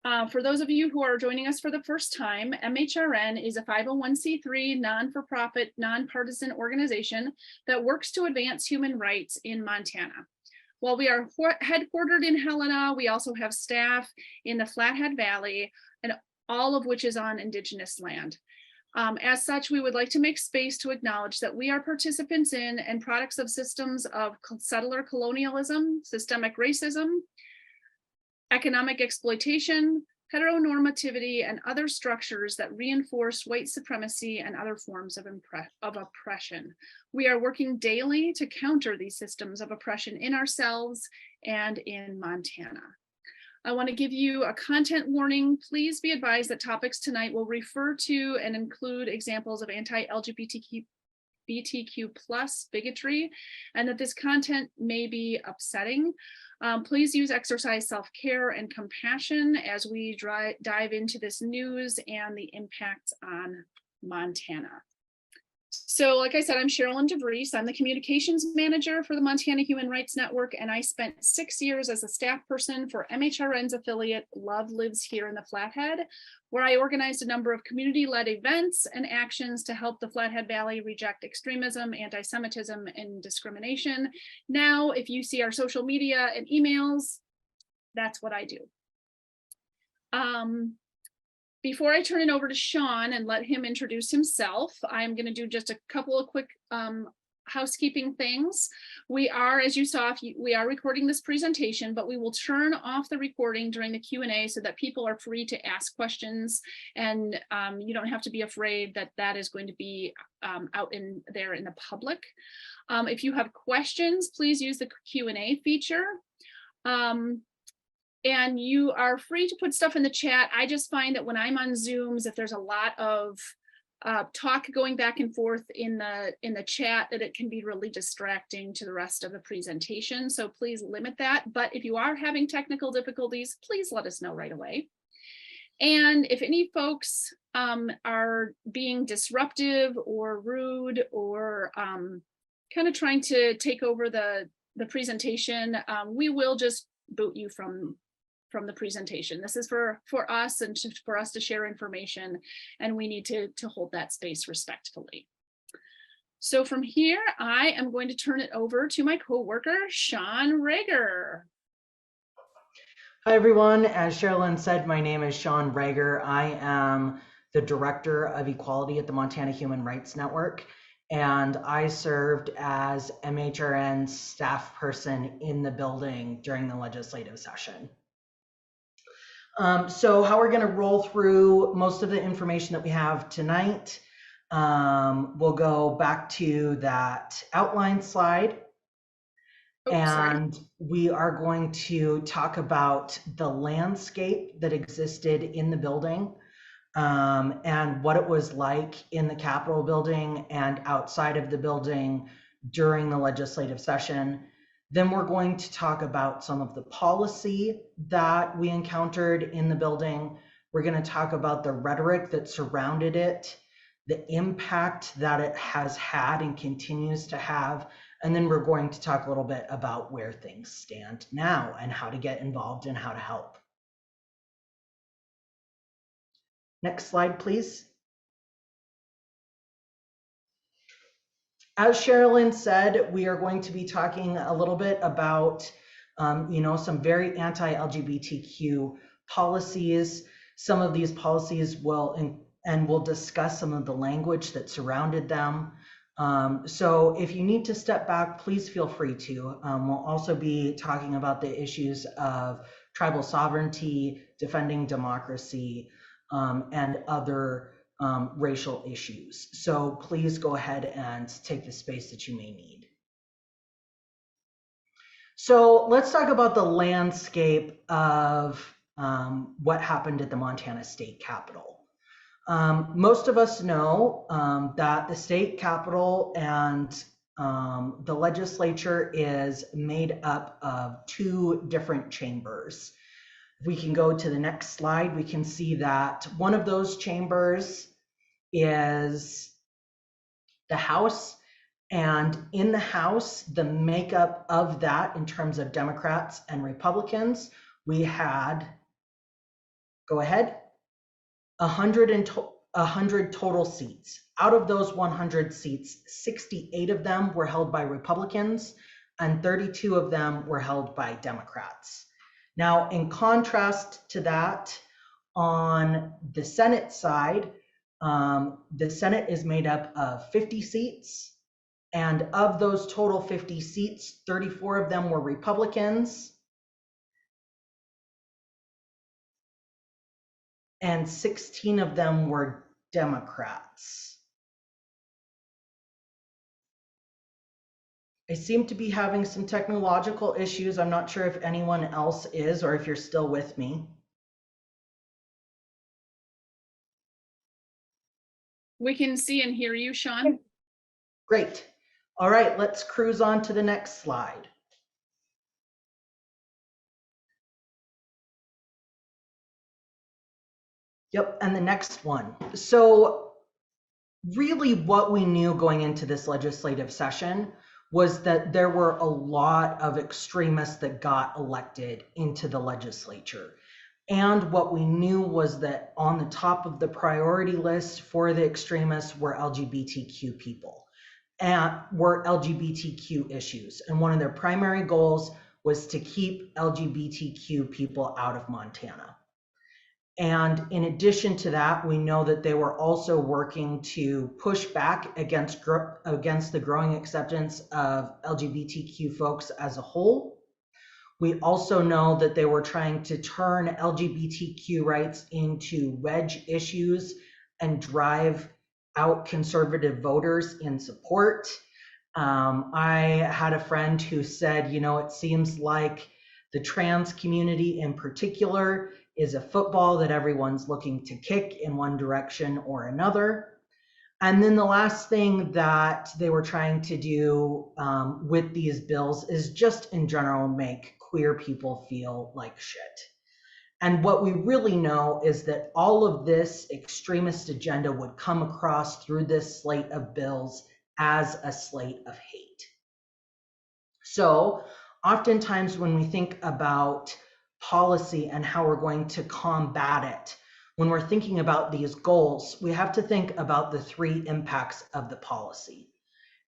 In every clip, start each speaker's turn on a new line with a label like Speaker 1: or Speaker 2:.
Speaker 1: For those of you who are joining us for the first time, MHRN is a 501c3 non-for-profit, nonpartisan organization that works to advance human rights in Montana. While we are headquartered in Helena, we also have staff in the Flathead Valley, and all of which is on Indigenous land. As such, we would like to make space to acknowledge that we are participants in and products of systems of settler colonialism, systemic racism, economic exploitation, heteronormativity, and other structures that reinforce white supremacy and other forms of oppression. We are working daily to counter these systems of oppression in ourselves and in Montana. I want to give you a content warning. Please be advised that topics tonight will refer to and include examples of anti-LGBTQ bigotry, and that this content may be upsetting. Please use exercise self-care and compassion as we dive into this news and the impacts on Montana. So like I said, I'm Sherilyn DeVries. I'm the communications manager for the Montana Human Rights Network, and I spent 6 years as a staff person for MHRN's affiliate, Love Lives Here in the Flathead, where I organized a number of community-led events and actions to help the Flathead Valley reject extremism, anti-Semitism, and discrimination. Now, if you see our social media and emails, that's what I do. Before I turn it over to Sean and let him introduce himself, I'm going to do just a couple of quick housekeeping things. We are, as you saw, we are recording this presentation, but we will turn off the recording during the Q&A so that people are free to ask questions, and you don't have to be afraid that that is going to be out there in the public. If you have questions, please use the Q&A feature. And you are free to put stuff in the chat. I just find that when I'm on Zooms, if there's a lot of talk going back and forth in the chat, that it can be really distracting to the rest of the presentation. So please limit that. But if you are having technical difficulties, please let us know right away. And if any folks are being disruptive or rude or kind of trying to take over the presentation, we will just boot you from the presentation. This is for us and for us to share information, and we need to hold that space respectfully. So from here, I am going to turn it over to my co-worker, Sean Rager.
Speaker 2: Hi everyone, as Sherilyn said, my name is Sean Rager. I am the Director of Equality at the Montana Human Rights Network, and I served as MHRN's staff person in the building during the legislative session. So how we're going to roll through most of the information that we have tonight, we'll go back to that outline slide. And we are going to talk about the landscape that existed in the building and what it was like in the Capitol building and outside of the building during the legislative session. Then we're going to talk about some of the policy that we encountered in the building. We're going to talk about the rhetoric that surrounded it, the impact that it has had and continues to have. And then we're going to talk a little bit about where things stand now and how to get involved and how to help. Next slide, please. As Sherilyn said, we are going to be talking a little bit about, some very anti-LGBTQ policies. Some of these policies we'll discuss some of the language that surrounded them. So if you need to step back, please feel free to. We'll also be talking about the issues of tribal sovereignty, defending democracy, and other racial issues. So please go ahead and take the space that you may need. So let's talk about the landscape of what happened at the Montana State Capitol. Most of us know that the state capitol and the legislature is made up of two different chambers. If we can go to the next slide, we can see that one of those chambers is the House, and in the House, the makeup of that in terms of Democrats and Republicans, we had go ahead. 100 total seats. Out of those 100 seats, 68 of them were held by Republicans and 32 of them were held by Democrats. Now, in contrast to that, on the Senate side, the Senate is made up of 50 seats, and of those total 50 seats, 34 of them were Republicans and 16 of them were Democrats. I seem to be having some technological issues. I'm not sure if anyone else is or if you're still with me.
Speaker 1: We can see and hear you, Sean.
Speaker 2: Great. All right, let's cruise on to the next slide. Yep, and the next one. So really what we knew going into this legislative session was that there were a lot of extremists that got elected into the legislature. And what we knew was that on the top of the priority list for the extremists were LGBTQ people and were LGBTQ issues. And one of their primary goals was to keep LGBTQ people out of Montana. And in addition to that, we know that they were also working to push back against the growing acceptance of LGBTQ folks as a whole. We also know that they were trying to turn LGBTQ rights into wedge issues and drive out conservative voters in support. I had a friend who said, you know, it seems like the trans community in particular is a football that everyone's looking to kick in one direction or another. And then the last thing that they were trying to do with these bills is just in general make queer people feel like shit. And what we really know is that all of this extremist agenda would come across through this slate of bills as a slate of hate. So oftentimes when we think about policy and how we're going to combat it, when we're thinking about these goals, we have to think about the three impacts of the policy.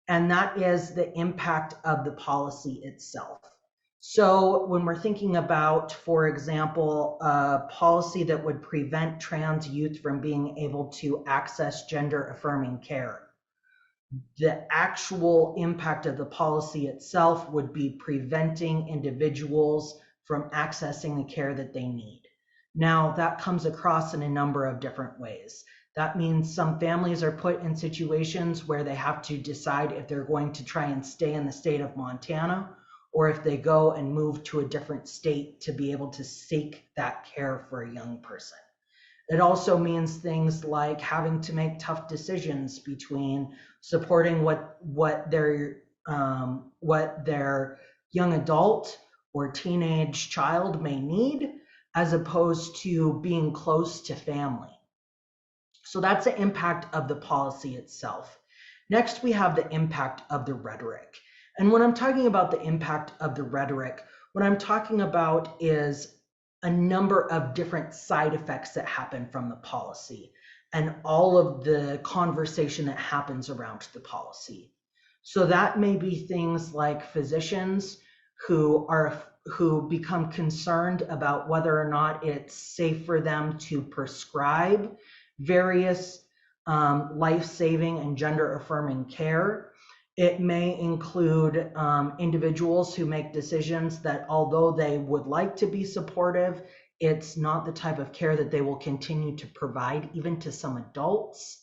Speaker 2: And that is the impact of the policy itself. So when we're thinking about, for example, a policy that would prevent trans youth from being able to access gender affirming care, the actual impact of the policy itself would be preventing individuals from accessing the care that they need. Now, that comes across in a number of different ways. That means some families are put in situations where they have to decide if they're going to try and stay in the state of Montana or if they go and move to a different state to be able to seek that care for a young person. It also means things like having to make tough decisions between supporting what their young adult or teenage child may need, as opposed to being close to family. So that's the impact of the policy itself. Next, we have the impact of the rhetoric. And when I'm talking about the impact of the rhetoric, what I'm talking about is a number of different side effects that happen from the policy and all of the conversation that happens around the policy. So that may be things like physicians who become concerned about whether or not it's safe for them to prescribe various life-saving and gender-affirming care. It may include individuals who make decisions that although they would like to be supportive, it's not the type of care that they will continue to provide even to some adults.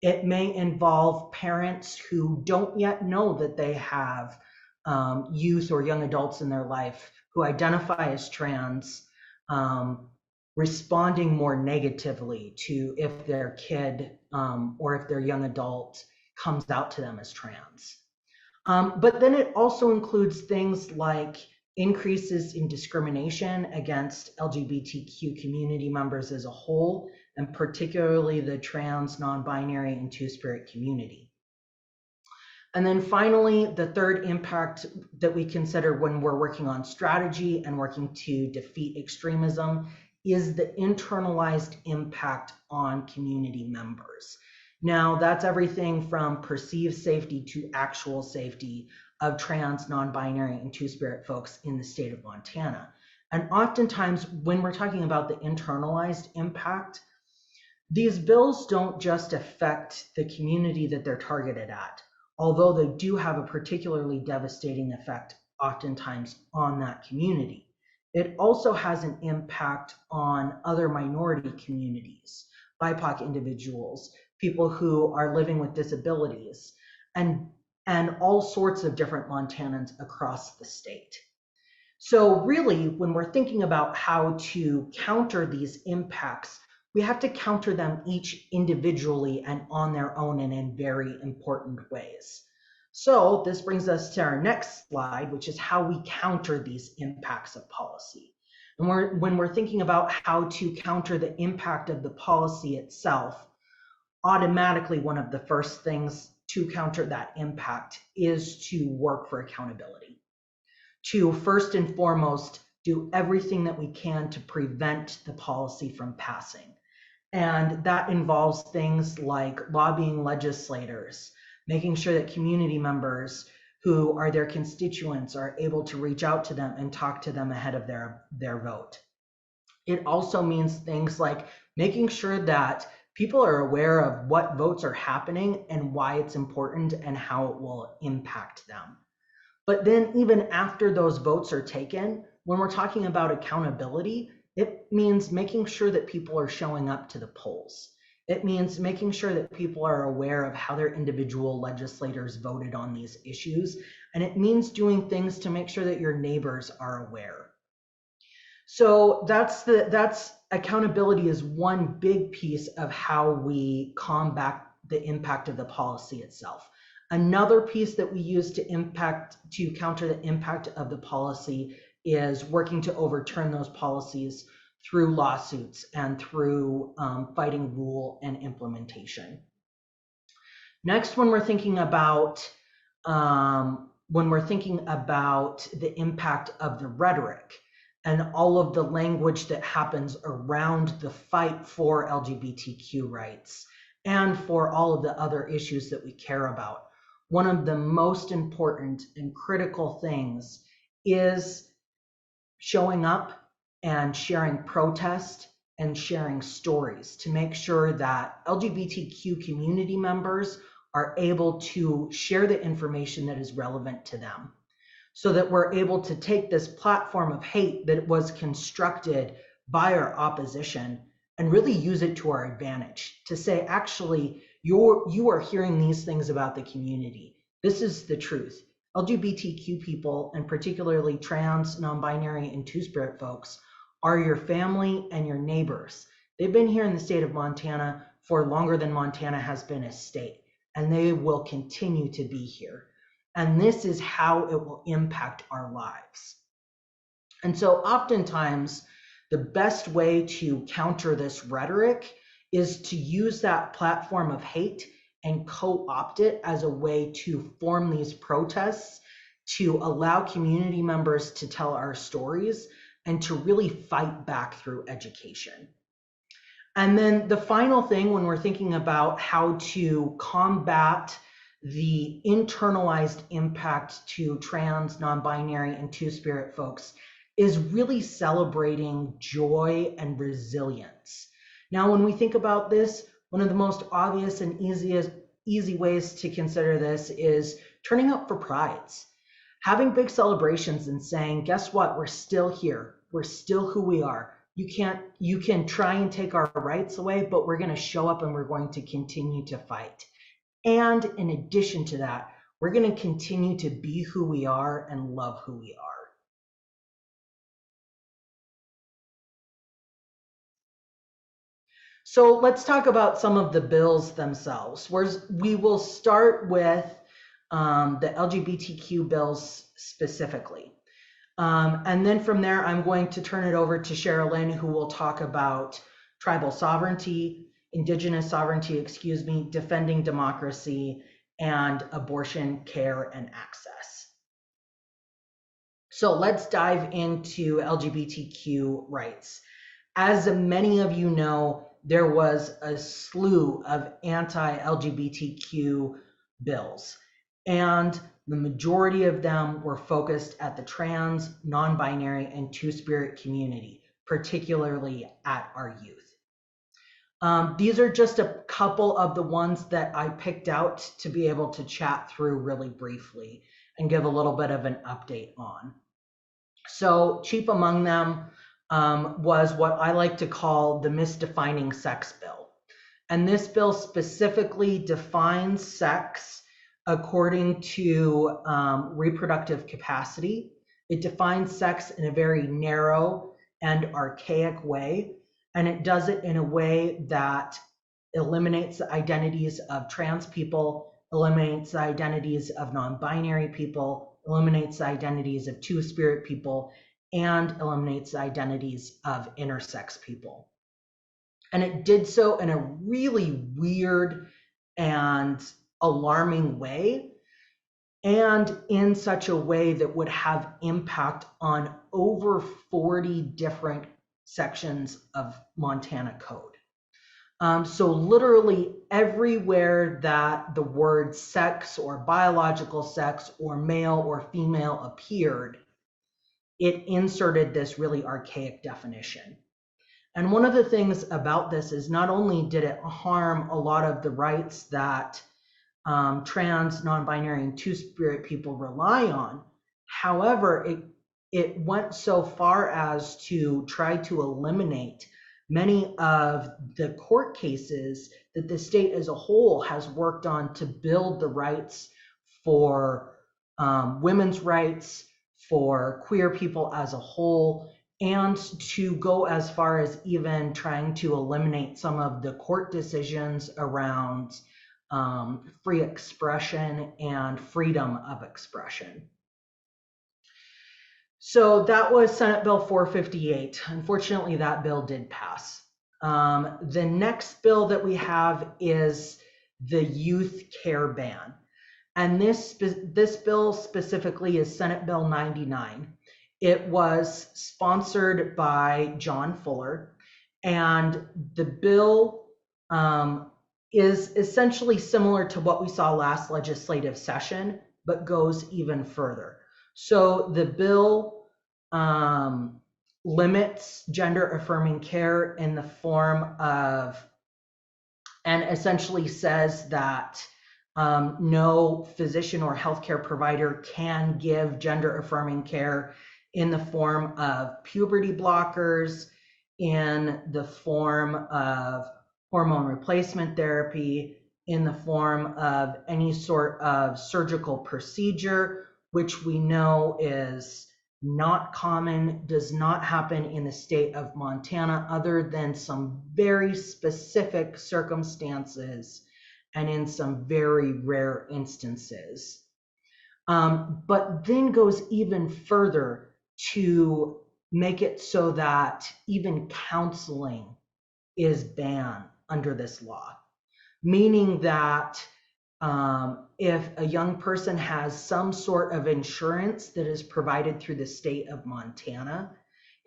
Speaker 2: It may involve parents who don't yet know that they have youth or young adults in their life who identify as trans, responding more negatively to if their kid or if their young adult comes out to them as trans. But then it also includes things like increases in discrimination against LGBTQ community members as a whole, and particularly the trans, non-binary, and two-spirit community. And then finally, the third impact that we consider when we're working on strategy and working to defeat extremism is the internalized impact on community members. Now, that's everything from perceived safety to actual safety of trans, non-binary, and two-spirit folks in the state of Montana. And oftentimes, when we're talking about the internalized impact, these bills don't just affect the community that they're targeted at, although they do have a particularly devastating effect oftentimes on that community. It also has an impact on other minority communities, BIPOC individuals, people who are living with disabilities, and all sorts of different Montanans across the state. So really, when we're thinking about how to counter these impacts, we have to counter them each individually and on their own and in very important ways. So this brings us to our next slide, which is how we counter these impacts of policy. And when we're thinking about how to counter the impact of the policy itself, automatically one of the first things to counter that impact is to work for accountability. To first and foremost, do everything that we can to prevent the policy from passing. And that involves things like lobbying legislators, making sure that community members who are their constituents are able to reach out to them and talk to them ahead of their vote. It also means things like making sure that people are aware of what votes are happening and why it's important and how it will impact them. But then even after those votes are taken, when we're talking about accountability, it means making sure that people are showing up to the polls. It means making sure that people are aware of how their individual legislators voted on these issues. And it means doing things to make sure that your neighbors are aware. So that's accountability is one big piece of how we combat the impact of the policy itself. Another piece that we use to counter the impact of the policy is working to overturn those policies through lawsuits and through fighting rule and implementation. Next, when we're thinking about the impact of the rhetoric and all of the language that happens around the fight for LGBTQ rights and for all of the other issues that we care about, one of the most important and critical things is showing up and sharing protest and sharing stories to make sure that LGBTQ community members are able to share the information that is relevant to them, so that we're able to take this platform of hate that was constructed by our opposition and really use it to our advantage to say, actually, you are hearing these things about the community. This is the truth. LGBTQ people, and particularly trans, non-binary, and two-spirit folks, are your family and your neighbors. They've been here in the state of Montana for longer than Montana has been a state, and they will continue to be here. And this is how it will impact our lives. And so oftentimes, the best way to counter this rhetoric is to use that platform of hate and co-opt it as a way to form these protests, to allow community members to tell our stories, and to really fight back through education. And then the final thing, when we're thinking about how to combat the internalized impact to trans, non-binary, and two-spirit folks, is really celebrating joy and resilience. Now, when we think about this, one of the most obvious and easy ways to consider this is turning up for prides. Having big celebrations and saying, guess what, we're still here. We're still who we are. You can try and take our rights away, but we're going to show up and we're going to continue to fight. And in addition to that, we're going to continue to be who we are and love who we are. So let's talk about some of the bills themselves. We will start with the LGBTQ bills specifically. And then from there, I'm going to turn it over to Sherilyn, who will talk about tribal sovereignty, Indigenous sovereignty, defending democracy, and abortion care and access. So let's dive into LGBTQ rights. As many of you know, there was a slew of anti-LGBTQ bills, and the majority of them were focused at the trans, non-binary, and two-spirit community, particularly at our youth. These are just a couple of the ones that I picked out to be able to chat through really briefly and give a little bit of an update on. So chief among them was what I like to call the misdefining sex bill. And this bill specifically defines sex according to reproductive capacity. It defines sex in a very narrow and archaic way, and it does it in a way that eliminates the identities of trans people, eliminates the identities of non-binary people, eliminates the identities of two-spirit people, and eliminates the identities of intersex people. And it did so in a really weird and alarming way, and in such a way that would have impact on over 40 different sections of Montana code. So literally everywhere that the word sex or biological sex or male or female appeared, it inserted this really archaic definition. And one of the things about this is not only did it harm a lot of the rights that trans, non-binary, and two-spirit people rely on, however, it went so far as to try to eliminate many of the court cases that the state as a whole has worked on to build the rights for women's rights, for queer people as a whole, and to go as far as even trying to eliminate some of the court decisions around free expression and freedom of expression. So that was Senate Bill 458. Unfortunately, that bill did pass. The next bill that we have is the youth care ban. And this bill specifically is Senate Bill 99. It was sponsored by John Fuller, and the bill is essentially similar to what we saw last legislative session, but goes even further. So the bill limits gender affirming care in the form of, and essentially says that no physician or healthcare provider can give gender affirming care in the form of puberty blockers, in the form of hormone replacement therapy, in the form of any sort of surgical procedure, which we know is not common, does not happen in the state of Montana, other than some very specific circumstances and in some very rare instances. But then goes even further to make it so that even counseling is banned under this law, meaning that if a young person has some sort of insurance that is provided through the state of Montana,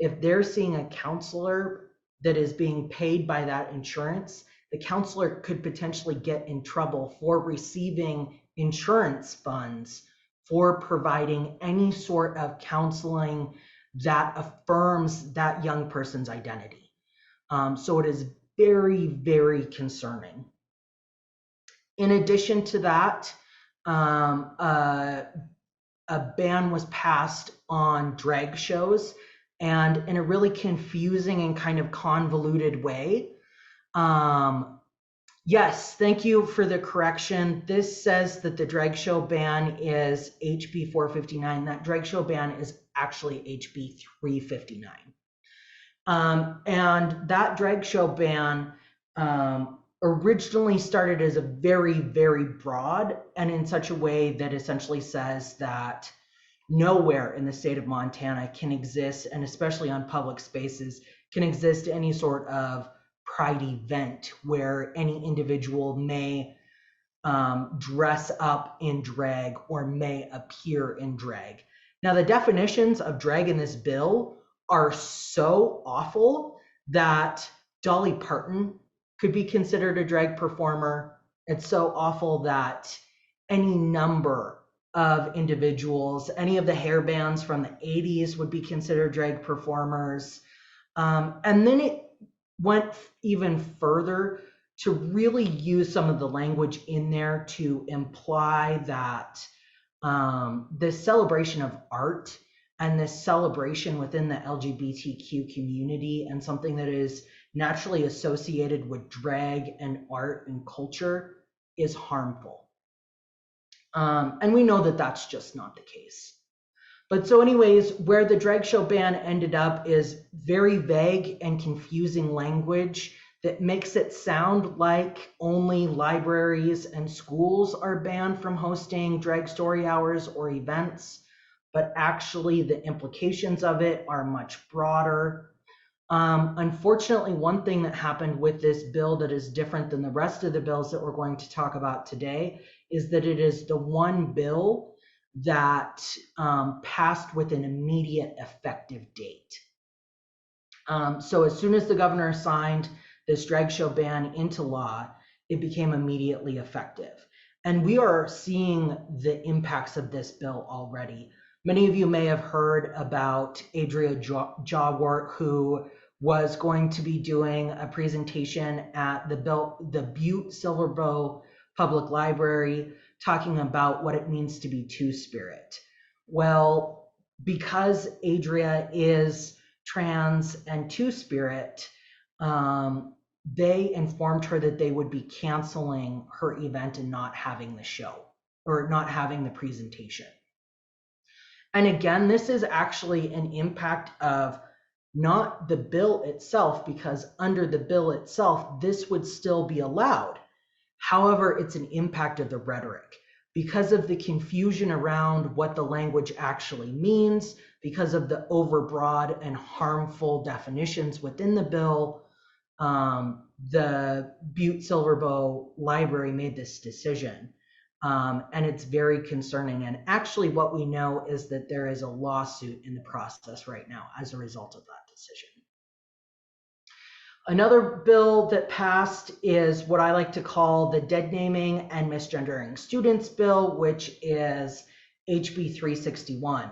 Speaker 2: if they're seeing a counselor that is being paid by that insurance, the counselor could potentially get in trouble for receiving insurance funds for providing any sort of counseling that affirms that young person's identity. So it is very, very concerning. In addition to that, a ban was passed on drag shows, and in a really confusing and kind of convoluted way. Yes, thank you for the correction. This says that the drag show ban is HB 459. That drag show ban is actually HB 359. And that drag show ban originally started as a very, very broad, and in such a way that essentially says that nowhere in the state of Montana can exist, and especially on public spaces, can exist any sort of pride event where any individual may dress up in drag or may appear in drag. Now, the definitions of drag in this bill are so awful that Dolly Parton could be considered a drag performer. It's so awful that any number of individuals, any of the hair bands from the 80s would be considered drag performers. And then it went even further to really use some of the language in there to imply that this celebration of art and this celebration within the LGBTQ community and something that is naturally associated with drag and art and culture is harmful. And we know that that's just not the case. But so anyways, where the drag show ban ended up is very vague and confusing language that makes it sound like only libraries and schools are banned from hosting drag story hours or events, but actually the implications of it are much broader. Unfortunately, one thing that happened with this bill that is different than the rest of the bills that we're going to talk about today is that it is the one bill that passed with an immediate effective date. So as soon as the governor signed this drag show ban into law, it became immediately effective. And we are seeing the impacts of this bill already. Many of you may have heard about Adria Jawort, who was going to be doing a presentation at the Butte Silverbow Public Library, talking about what it means to be Two-Spirit. Well, because Adria is trans and Two-Spirit, they informed her that they would be canceling her event and not having the show or not having the presentation. And again, this is actually an impact of not the bill itself, because under the bill itself, this would still be allowed. However, it's an impact of the rhetoric because of the confusion around what the language actually means, because of the overbroad and harmful definitions within the bill. The Butte Silverbow Library made this decision, and it's very concerning. And actually what we know is that there is a lawsuit in the process right now as a result of that decision. Another bill that passed is what I like to call the Dead Naming and Misgendering Students Bill, which is HB 361.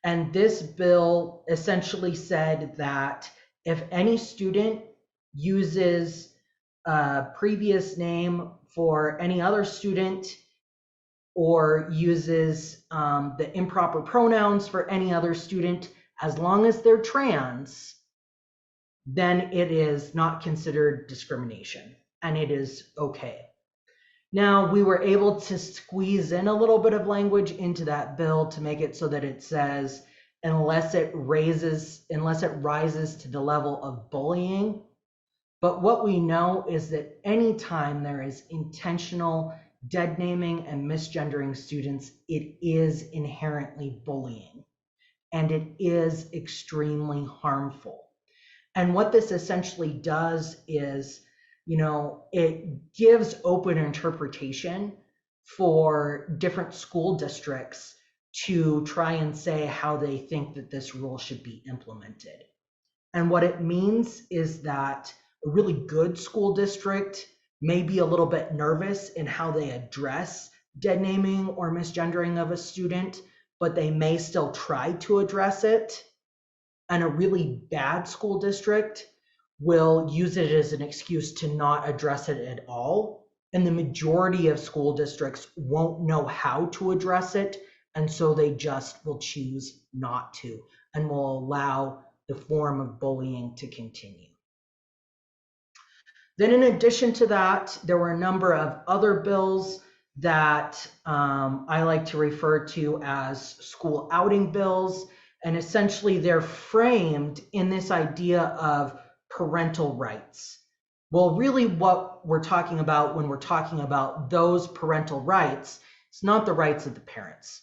Speaker 2: And this bill essentially said that if any student uses a previous name for any other student or uses the improper pronouns for any other student, as long as they're trans, then it is not considered discrimination and it is okay. Now, we were able to squeeze in a little bit of language into that bill to make it so that it says, unless it rises to the level of bullying. But what we know is that anytime there is intentional dead naming and misgendering students, it is inherently bullying and it is extremely harmful. And what this essentially does is, it gives open interpretation for different school districts to try and say how they think that this rule should be implemented. And what it means is that a really good school district may be a little bit nervous in how they address dead naming or misgendering of a student, but they may still try to address it. And a really bad school district will use it as an excuse to not address it at all. And the majority of school districts won't know how to address it. And so they just will choose not to and will allow the form of bullying to continue. Then in addition to that, there were a number of other bills that I like to refer to as school outing bills. And essentially they're framed in this idea of parental rights. Well, really what we're talking about when we're talking about those parental rights, it's not the rights of the parents.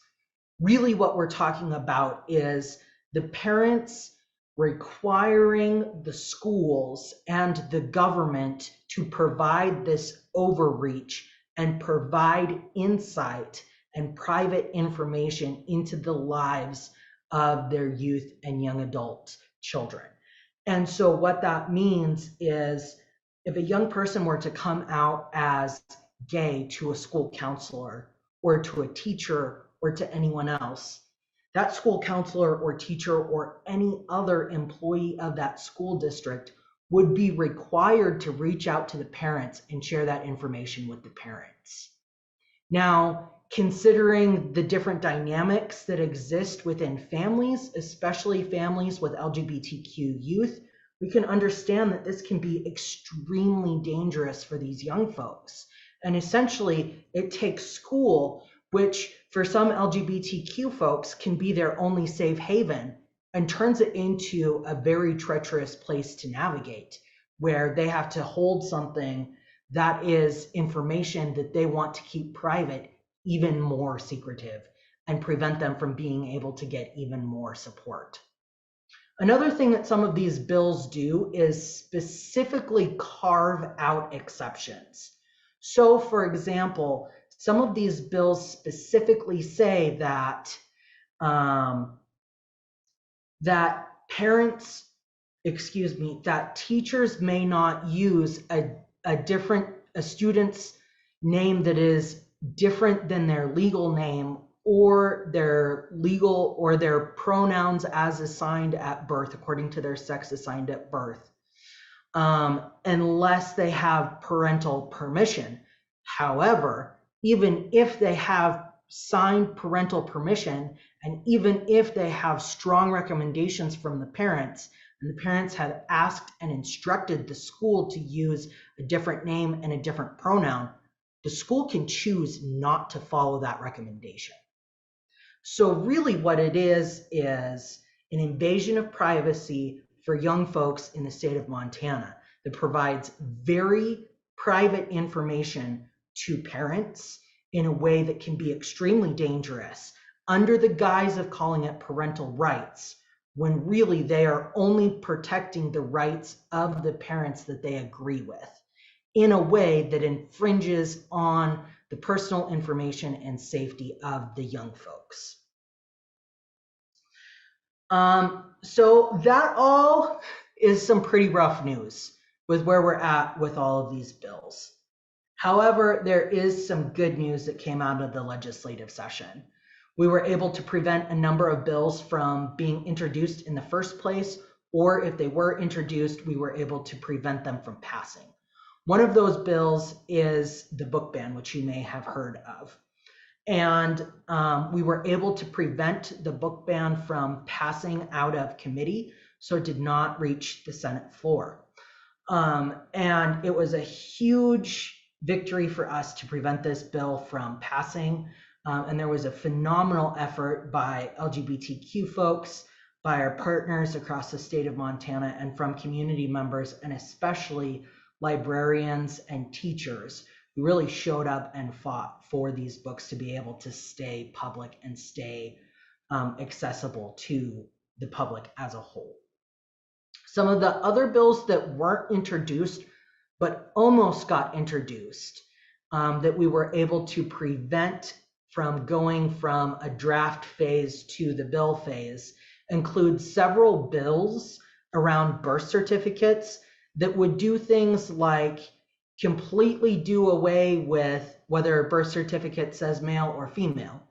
Speaker 2: Really what we're talking about is the parents requiring the schools and the government to provide this overreach and provide insight and private information into the lives of their youth and young adult children. And so what that means is if a young person were to come out as gay to a school counselor or to a teacher or to anyone else, that school counselor or teacher or any other employee of that school district would be required to reach out to the parents and share that information with the parents. Now, considering the different dynamics that exist within families, especially families with LGBTQ youth, we can understand that this can be extremely dangerous for these young folks. And essentially, it takes school, which for some LGBTQ folks can be their only safe haven, and turns it into a very treacherous place to navigate, where they have to hold something that is information that they want to keep private even more secretive and prevent them from being able to get even more support. Another thing that some of these bills do is specifically carve out exceptions. So for example, some of these bills specifically say that that teachers may not use a student's name that is different than their legal name or their pronouns as assigned at birth, according to their sex assigned at birth, unless they have parental permission. However, even if they have signed parental permission, and even if they have strong recommendations from the parents, and the parents have asked and instructed the school to use a different name and a different pronoun, the school can choose not to follow that recommendation. So really what it is an invasion of privacy for young folks in the state of Montana that provides very private information to parents in a way that can be extremely dangerous under the guise of calling it parental rights, when really they are only protecting the rights of the parents that they agree with in a way that infringes on the personal information and safety of the young folks. So that all is some pretty rough news with where we're at with all of these bills. However, there is some good news that came out of the legislative session. We were able to prevent a number of bills from being introduced in the first place, or if they were introduced, we were able to prevent them from passing. One of those bills is the book ban, which you may have heard of. And we were able to prevent the book ban from passing out of committee, so it did not reach the Senate floor. And it was a huge victory for us to prevent this bill from passing. And there was a phenomenal effort by LGBTQ folks, by our partners across the state of Montana, and from community members, and especially librarians and teachers who really showed up and fought for these books to be able to stay public and stay accessible to the public as a whole. Some of the other bills that weren't introduced but almost got introduced that we were able to prevent from going from a draft phase to the bill phase include several bills around birth certificates that would do things like completely do away with whether a birth certificate says male or female,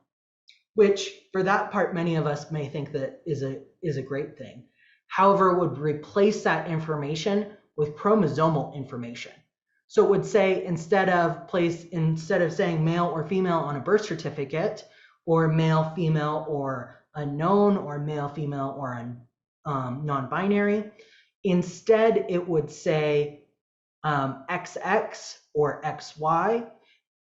Speaker 2: which for that part, many of us may think that is a great thing. However, it would replace that information with chromosomal information. So it would say instead of saying male or female on a birth certificate, or male, female, or unknown, or male, female, or non-binary, instead it would say XX or XY,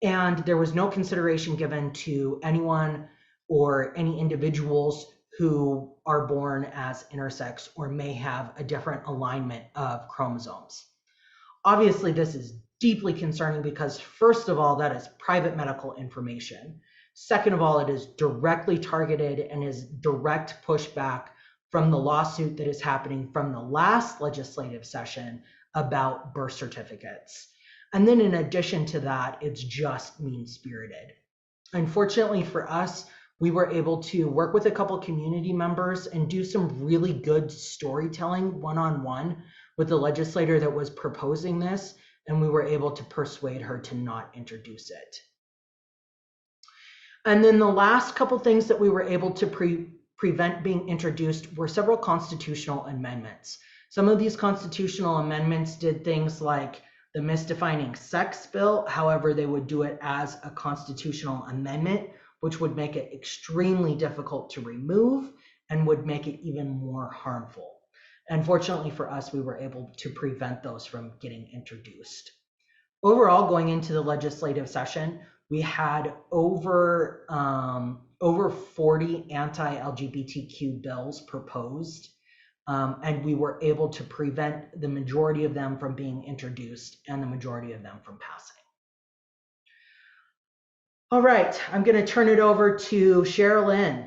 Speaker 2: and there was no consideration given to anyone or any individuals who are born as intersex or may have a different alignment of chromosomes. Obviously, this is deeply concerning because, first of all, that is private medical information. Second of all, it is directly targeted and is direct pushback from the lawsuit that is happening from the last legislative session about birth certificates. And then in addition to that, it's just mean-spirited. Unfortunately for us, we were able to work with a couple community members and do some really good storytelling one-on-one with the legislator that was proposing this, and we were able to persuade her to not introduce it. And then the last couple things that we were able to prevent being introduced were several constitutional amendments. Some of these constitutional amendments did things like the misdefining sex bill. However, they would do it as a constitutional amendment, which would make it extremely difficult to remove and would make it even more harmful. Unfortunately for us, we were able to prevent those from getting introduced. Overall, going into the legislative session, we had over 40 anti-LGBTQ bills proposed, and we were able to prevent the majority of them from being introduced and the majority of them from passing. All right, I'm going to turn it over to Sherilyn.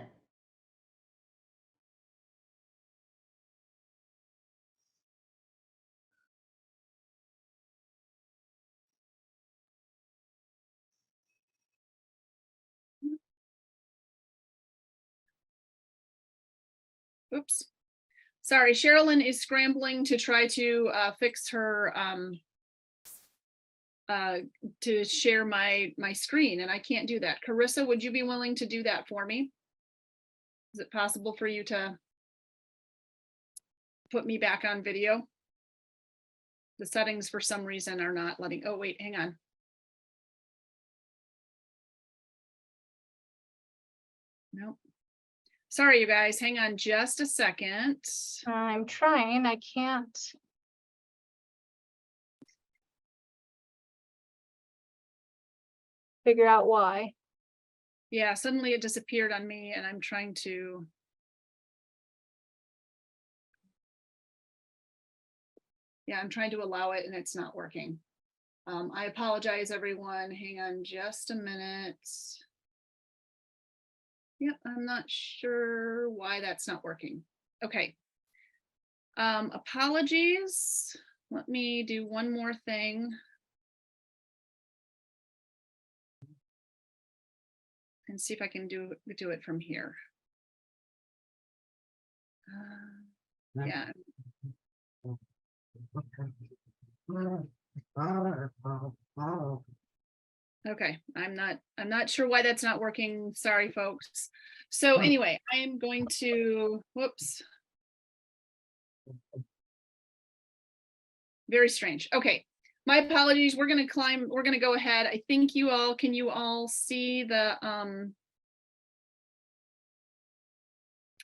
Speaker 1: Oops. Sorry, Sherilyn is scrambling to try to fix her, to share my screen, and I can't do that. Carissa, would you be willing to do that for me? Is it possible for you to put me back on video? The settings for some reason are not letting, oh wait, hang on. Nope. Sorry, you guys, hang on just a second.
Speaker 3: I'm trying, I can't. Figure out why.
Speaker 1: Yeah, suddenly it disappeared on me and I'm trying to. Yeah, I'm trying to allow it and it's not working. I apologize, everyone. Hang on just a minute. Yep, I'm not sure why that's not working. Okay. Apologies. Let me do one more thing. And see if I can do it from here. Yeah. Okay, I'm not sure why that's not working. Sorry, folks. So anyway, I am going to, whoops. Very strange. Okay, my apologies. We're going to go ahead. I think can you all see the,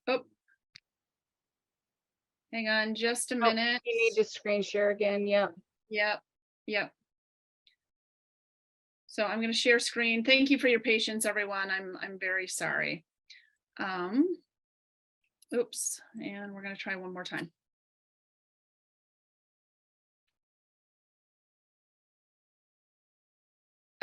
Speaker 1: oh, hang on just a minute.
Speaker 3: You need to screen share again, yep.
Speaker 1: Yep. So I'm going to share screen. Thank you for your patience, everyone. I'm very sorry. Oops, and we're going to try one more time.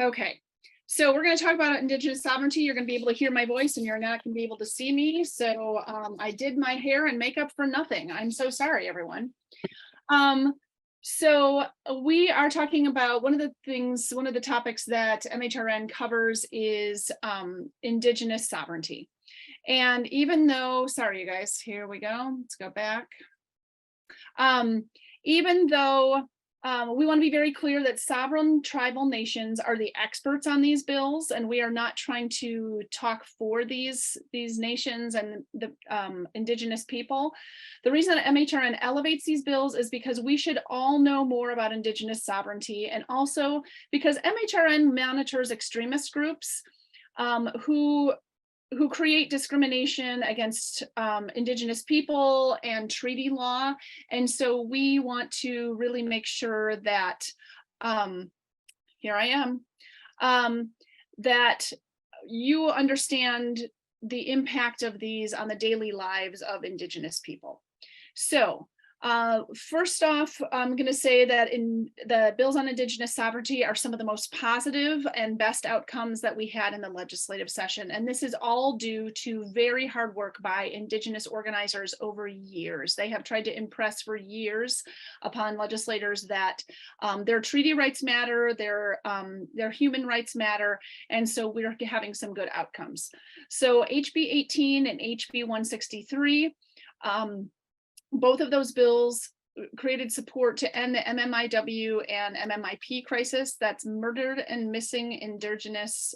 Speaker 1: Okay, so we're going to talk about Indigenous sovereignty. You're going to be able to hear my voice and you're not going to be able to see me. So I did my hair and makeup for nothing. I'm so sorry, everyone. So we are talking about one of the topics that MHRN covers is Indigenous sovereignty. And even though, sorry, you guys, here we go. Let's go back. Even though we want to be very clear that sovereign tribal nations are the experts on these bills, and we are not trying to talk for these nations and the Indigenous people. The reason that MHRN elevates these bills is because we should all know more about Indigenous sovereignty, and also because MHRN monitors extremist groups who create discrimination against Indigenous people and treaty law. And so we want to really make sure that, here I am, that you understand the impact of these on the daily lives of Indigenous people. So First off, I'm going to say that in the bills on Indigenous sovereignty are some of the most positive and best outcomes that we had in the legislative session. And this is all due to very hard work by Indigenous organizers over years. They have tried to impress for years upon legislators that their treaty rights matter, their human rights matter. And so we're having some good outcomes. So HB 18 and HB 163, both of those bills created support to end the MMIW and MMIP crisis. That's murdered and missing Indigenous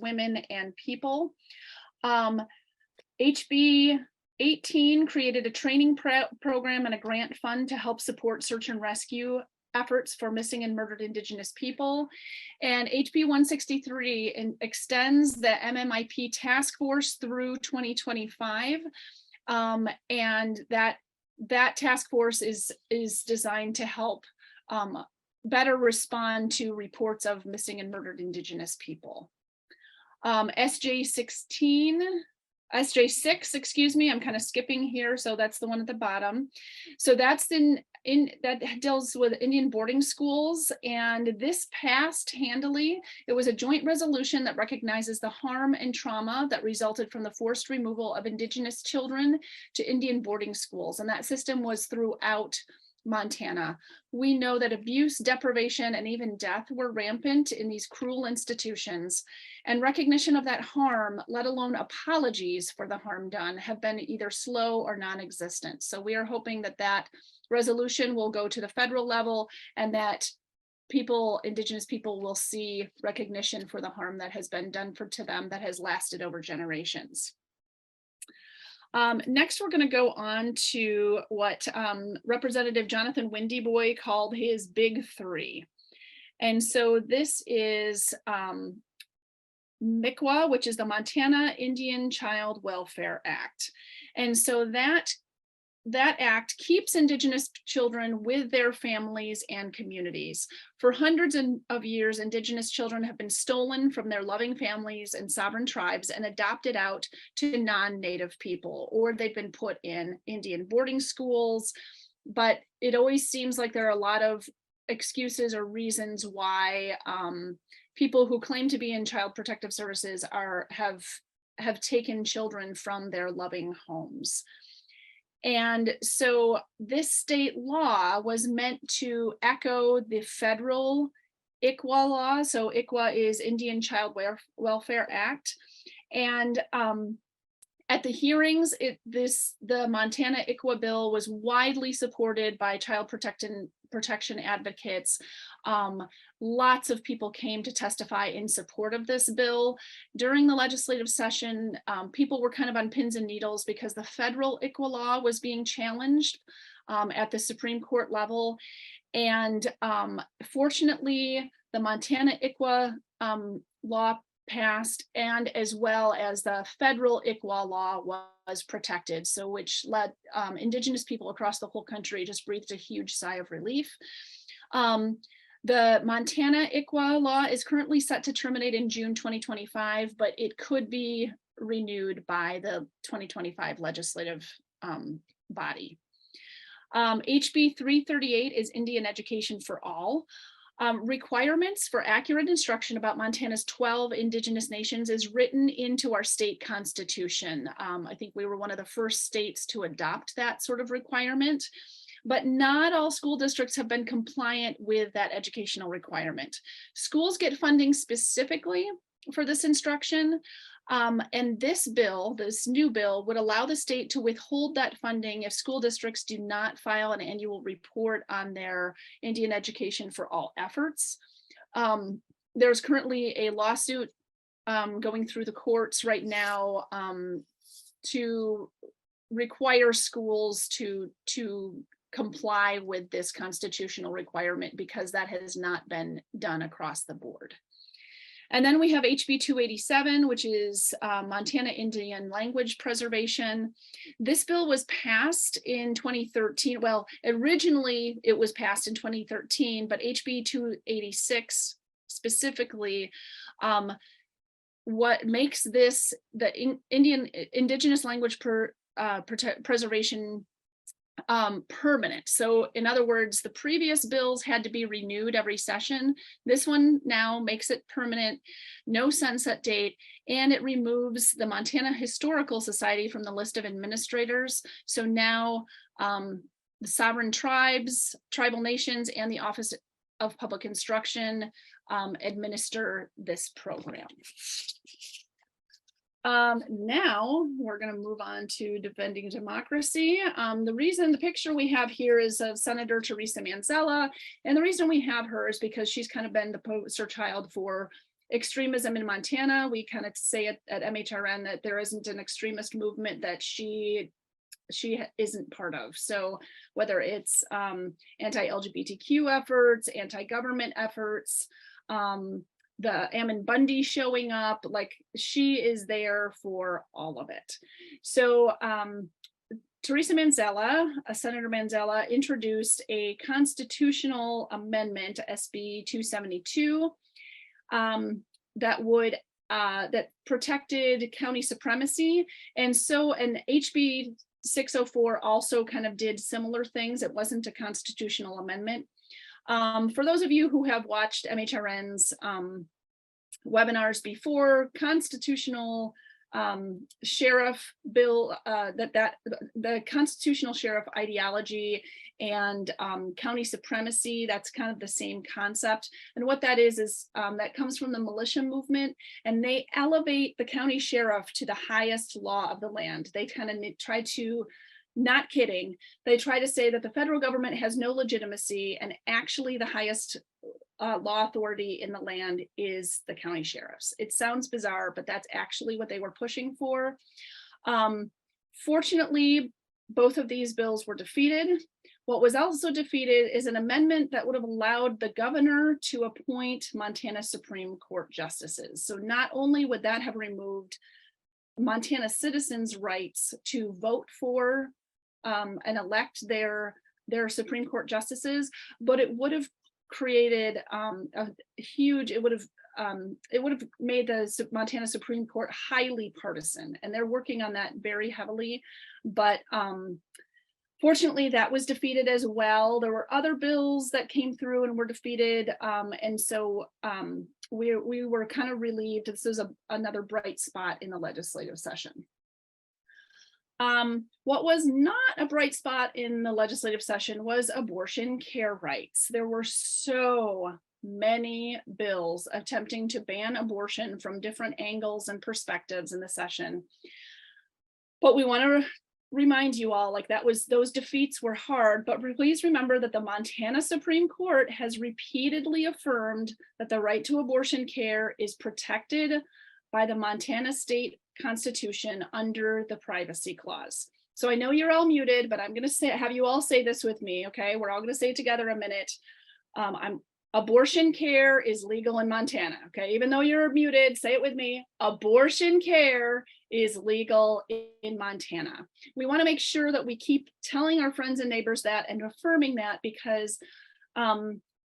Speaker 1: women and people. HB 18 created a training program and a grant fund to help support search and rescue efforts for missing and murdered Indigenous people. And HB 163 extends the MMIP task force through 2025. And that task force is designed to help better respond to reports of missing and murdered Indigenous people. SJ6, excuse me, I'm kind of skipping here, so that's the one at the bottom. So that's that deals with Indian boarding schools, and this passed handily. It was a joint resolution that recognizes the harm and trauma that resulted from the forced removal of Indigenous children to Indian boarding schools, and that system was throughout Montana. We know that abuse, deprivation, and even death were rampant in these cruel institutions, and recognition of that harm, let alone apologies for the harm done, have been either slow or non-existent. So we are hoping that that resolution will go to the federal level, and that Indigenous people will see recognition for the harm that has been done to them that has lasted over generations. Next, we're going to go on to what Representative Jonathan Windyboy called his big three. And so this is MICWA, which is the Montana Indian Child Welfare Act. And so that act keeps Indigenous children with their families and communities. For hundreds of years, Indigenous children have been stolen from their loving families and sovereign tribes and adopted out to non-Native people, or they've been put in Indian boarding schools. But it always seems like there are a lot of excuses or reasons why people who claim to be in Child Protective Services have taken children from their loving homes. And so this state law was meant to echo the federal ICWA law. So ICWA is Indian Child Welfare Act. And at the hearings, the Montana ICWA bill was widely supported by child protection advocates. Lots of people came to testify in support of this bill. During the legislative session, people were kind of on pins and needles because the federal ICWA law was being challenged at the Supreme Court level. And fortunately, the Montana ICWA law passed, and as well as the federal ICWA law was protected, so which led Indigenous people across the whole country just breathed a huge sigh of relief. The Montana ICWA law is currently set to terminate in June 2025, but it could be renewed by the 2025 legislative body. HB 338 is Indian Education for All. Requirements for accurate instruction about Montana's 12 Indigenous nations is written into our state constitution. I think we were one of the first states to adopt that sort of requirement, but not all school districts have been compliant with that educational requirement. Schools get funding specifically for this instruction. And this new bill would allow the state to withhold that funding if school districts do not file an annual report on their Indian Education for All efforts. There's currently a lawsuit going through the courts right now to require schools to comply with this constitutional requirement, because that has not been done across the board. And then we have HB 287, which is Montana Indian Language Preservation. This bill was passed in 2013. Well, originally it was passed in 2013, but HB 286 specifically, what makes this the Indigenous Language Preservation permanent. So in other words, the previous bills had to be renewed every session. This one now makes it permanent, no sunset date, and it removes the Montana Historical Society from the list of administrators. So now the sovereign tribes, tribal nations, and the Office of Public Instruction administer this program. Now we're going to move on to defending democracy. The picture we have here is of Senator Teresa Manzella. And the reason we have her is because she's kind of been the poster child for extremism in Montana. We kind of say at MHRN that there isn't an extremist movement that she isn't part of. So whether it's anti-LGBTQ efforts, anti-government efforts, the Ammon Bundy showing up, like she is there for all of it. So Teresa Manzella, Senator Manzella, introduced a constitutional amendment, SB 272, that protected county supremacy. And HB 604 also kind of did similar things. It wasn't a constitutional amendment. For those of you who have watched MHRN's webinars before, constitutional sheriff bill, the constitutional sheriff ideology and county supremacy, that's kind of the same concept. And what that is that comes from the militia movement, and they elevate the county sheriff to the highest law of the land. They kind of try to, not kidding, they try to say that the federal government has no legitimacy, and actually the highest law authority in the land is the county sheriffs. It sounds bizarre, but that's actually what they were pushing for. Fortunately, both of these bills were defeated. What was also defeated is an amendment that would have allowed the governor to appoint Montana Supreme Court justices. So not only would that have removed Montana citizens' rights to vote for and elect their Supreme Court justices, but it would have created it would have made the Montana Supreme Court highly partisan, and they're working on that very heavily. But fortunately, that was defeated as well. There were other bills that came through and were defeated, and so we were kind of relieved. This is another bright spot in the legislative session. What was not a bright spot in the legislative session was abortion care rights. There were so many bills attempting to ban abortion from different angles and perspectives in the session. But we want to remind you all, like, those defeats were hard, but please remember that the Montana Supreme Court has repeatedly affirmed that the right to abortion care is protected by the Montana state constitution under the privacy clause. So I know you're all muted, but I'm going to have you all say this with me. Okay, we're all going to say it together a minute. Abortion care is legal in Montana. Okay, even though you're muted, say it with me. Abortion care is legal in Montana. We want to make sure that we keep telling our friends and neighbors that and affirming that, because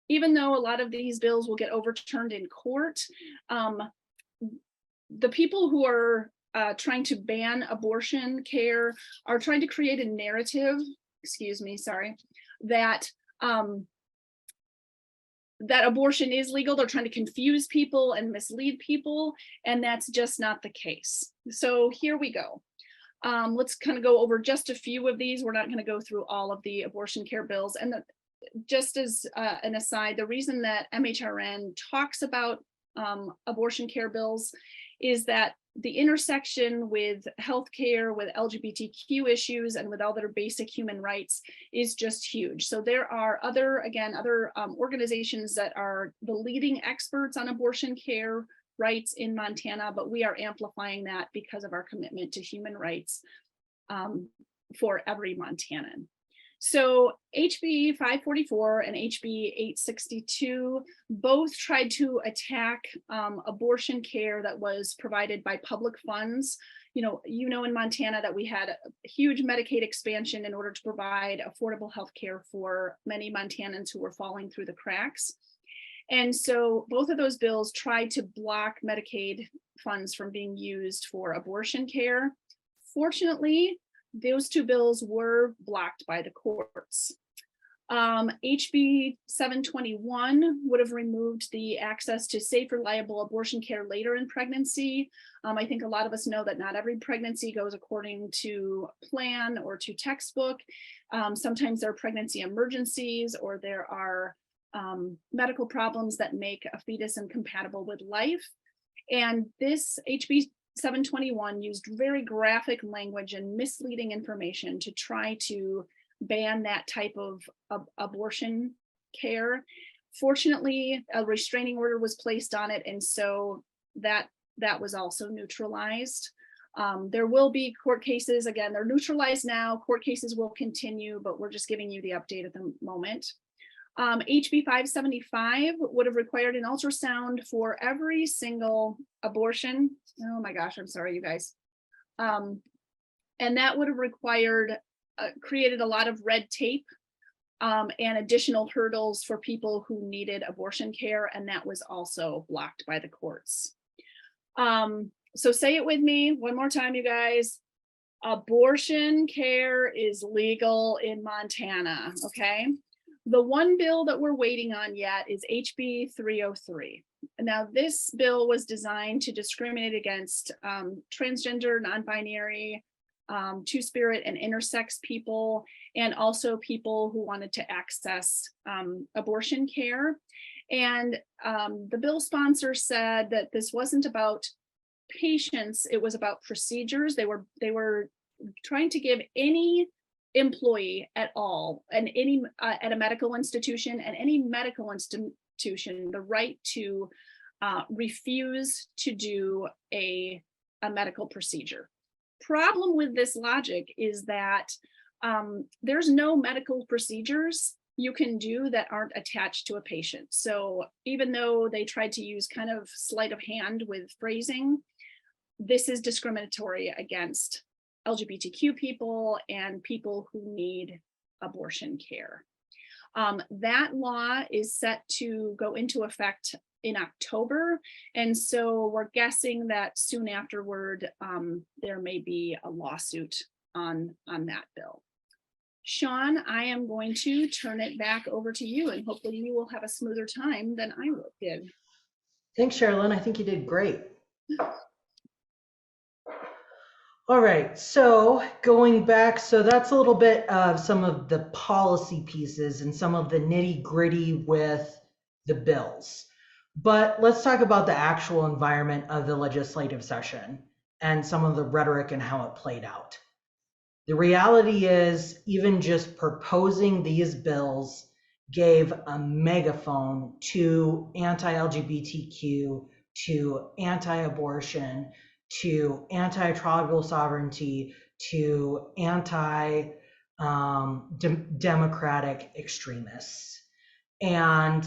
Speaker 1: even though a lot of these bills will get overturned in court, the people who are trying to ban abortion care are trying to create a narrative, that that abortion is legal. They're trying to confuse people and mislead people, and that's just not the case. So here we go. Let's kind of go over just a few of these. We're not going to go through all of the abortion care bills. And just as an aside, the reason that MHRN talks about abortion care bills is that the intersection with healthcare, with LGBTQ issues, and with other basic human rights is just huge. So there are other organizations that are the leading experts on abortion care rights in Montana, but we are amplifying that because of our commitment to human rights for every Montanan. So HB 544 and HB 862 both tried to attack abortion care that was provided by public funds. You know, in Montana that we had a huge Medicaid expansion in order to provide affordable health care for many Montanans who were falling through the cracks. And so both of those bills tried to block Medicaid funds from being used for abortion care. Fortunately, those two bills were blocked by the courts. HB 721 would have removed the access to safe, reliable abortion care later in pregnancy. I think a lot of us know that not every pregnancy goes according to plan or to textbook. Sometimes there are pregnancy emergencies, or there are medical problems that make a fetus incompatible with life. And this HB 721 used very graphic language and misleading information to try to ban that type of abortion care. Fortunately, a restraining order was placed on it, and so that was also neutralized. There will be court cases. Again, they're neutralized now. Court cases will continue, but we're just giving you the update at the moment. HB 575 would have required an ultrasound for every single abortion. Oh my gosh, I'm sorry, you guys. And that would have required created a lot of red tape and additional hurdles for people who needed abortion care, and that was also blocked by the courts. So say it with me one more time, you guys. Abortion care is legal in Montana, okay? The one bill that we're waiting on yet is HB 303. Now, this bill was designed to discriminate against transgender, non-binary, two-spirit and intersex people, and also people who wanted to access abortion care. And the bill sponsor said that this wasn't about patients, it was about procedures. They were trying to give any employee at all, and any at a medical institution, and any medical institution, the right to refuse to do a medical procedure. Problem with this logic is that there's no medical procedures you can do that aren't attached to a patient. So even though they tried to use kind of sleight of hand with phrasing, this is discriminatory against LGBTQ people and people who need abortion care. That law is set to go into effect in October. And so we're guessing that soon afterward, there may be a lawsuit on that bill. Sean, I am going to turn it back over to you, and hopefully you will have a smoother time than I did.
Speaker 2: Thanks, Sherilyn. I think you did great. All right, so going back, so that's a little bit of some of the policy pieces and some of the nitty-gritty with the bills. But let's talk about the actual environment of the legislative session and some of the rhetoric and how it played out. The reality is, even just proposing these bills gave a megaphone to anti-LGBTQ, to anti-abortion, to anti-tribal sovereignty, to anti-democratic extremists. And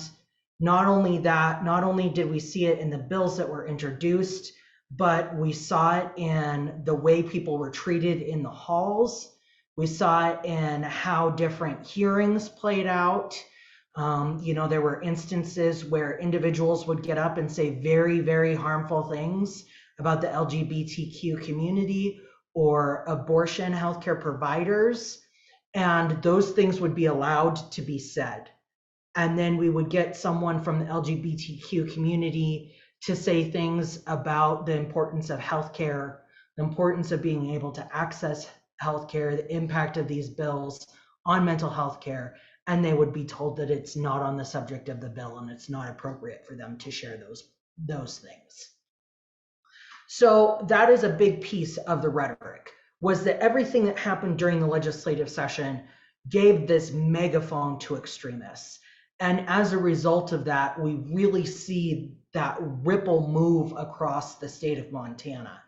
Speaker 2: not only that, not only did we see it in the bills that were introduced, but we saw it in the way people were treated in the halls. We saw it in how different hearings played out. There were instances where individuals would get up and say very, very harmful things about the LGBTQ community or abortion healthcare providers, and those things would be allowed to be said. And then we would get someone from the LGBTQ community to say things about the importance of healthcare, the importance of being able to access healthcare, the impact of these bills on mental health care, and they would be told that it's not on the subject of the bill and it's not appropriate for them to share those things. So that is a big piece of the rhetoric, was that everything that happened during the legislative session gave this megaphone to extremists. And as a result of that, we really see that ripple move across the state of Montana.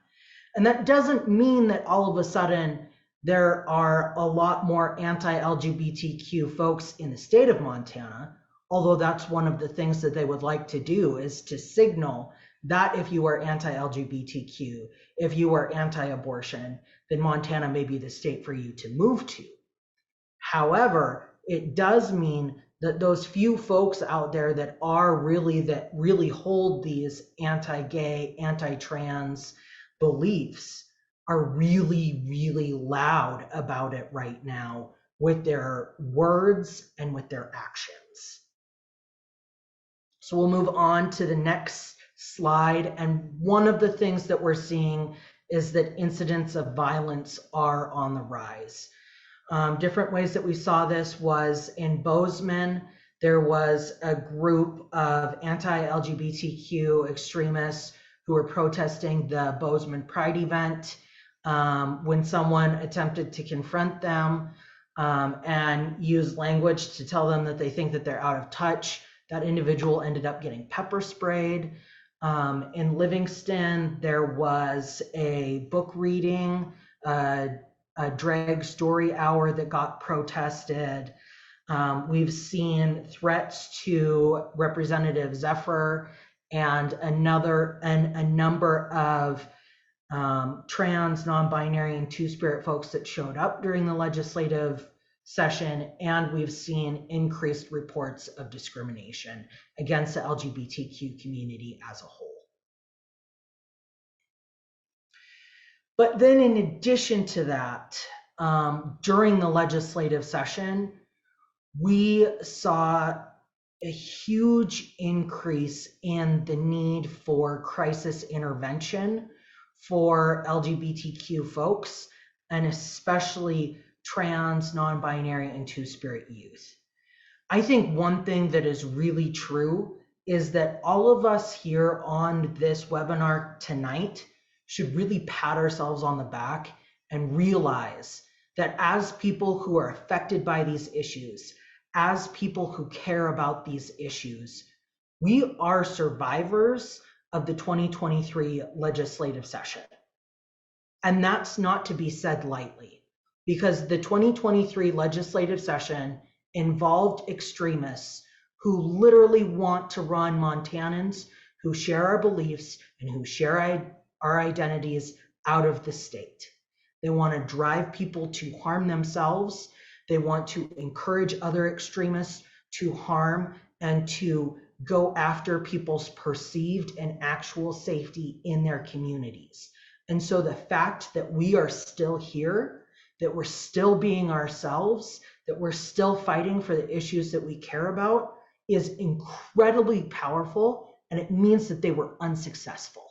Speaker 2: And that doesn't mean that all of a sudden there are a lot more anti-LGBTQ folks in the state of Montana, although that's one of the things that they would like to do, is to signal that if you are anti-LGBTQ, if you are anti-abortion, then Montana may be the state for you to move to. However, it does mean that those few folks out there that really hold these anti-gay, anti-trans beliefs are really, really loud about it right now with their words and with their actions. So we'll move on to the next slide. And one of the things that we're seeing is that incidents of violence are on the rise. Different ways that we saw this was in Bozeman. There was a group of anti-LGBTQ extremists who were protesting the Bozeman Pride event. When someone attempted to confront them and use language to tell them that they think that they're out of touch, that individual ended up getting pepper sprayed. In Livingston, there was a book reading, a drag story hour that got protested. We've seen threats to Representative Zephyr and a number of trans, non-binary, and two-spirit folks that showed up during the legislative session, and we've seen increased reports of discrimination against the LGBTQ community as a whole. But then in addition to that, during the legislative session, we saw a huge increase in the need for crisis intervention for LGBTQ folks, and especially trans, non-binary, and two-spirit youth. I think one thing that is really true is that all of us here on this webinar tonight should really pat ourselves on the back and realize that as people who are affected by these issues, as people who care about these issues, we are survivors of the 2023 legislative session. And that's not to be said lightly, because the 2023 legislative session involved extremists who literally want to run Montanans who share our beliefs and who share our identities out of the state. They want to drive people to harm themselves. They want to encourage other extremists to harm and to go after people's perceived and actual safety in their communities. And so the fact that we are still here, that we're still being ourselves, that we're still fighting for the issues that we care about is incredibly powerful, and it means that they were unsuccessful.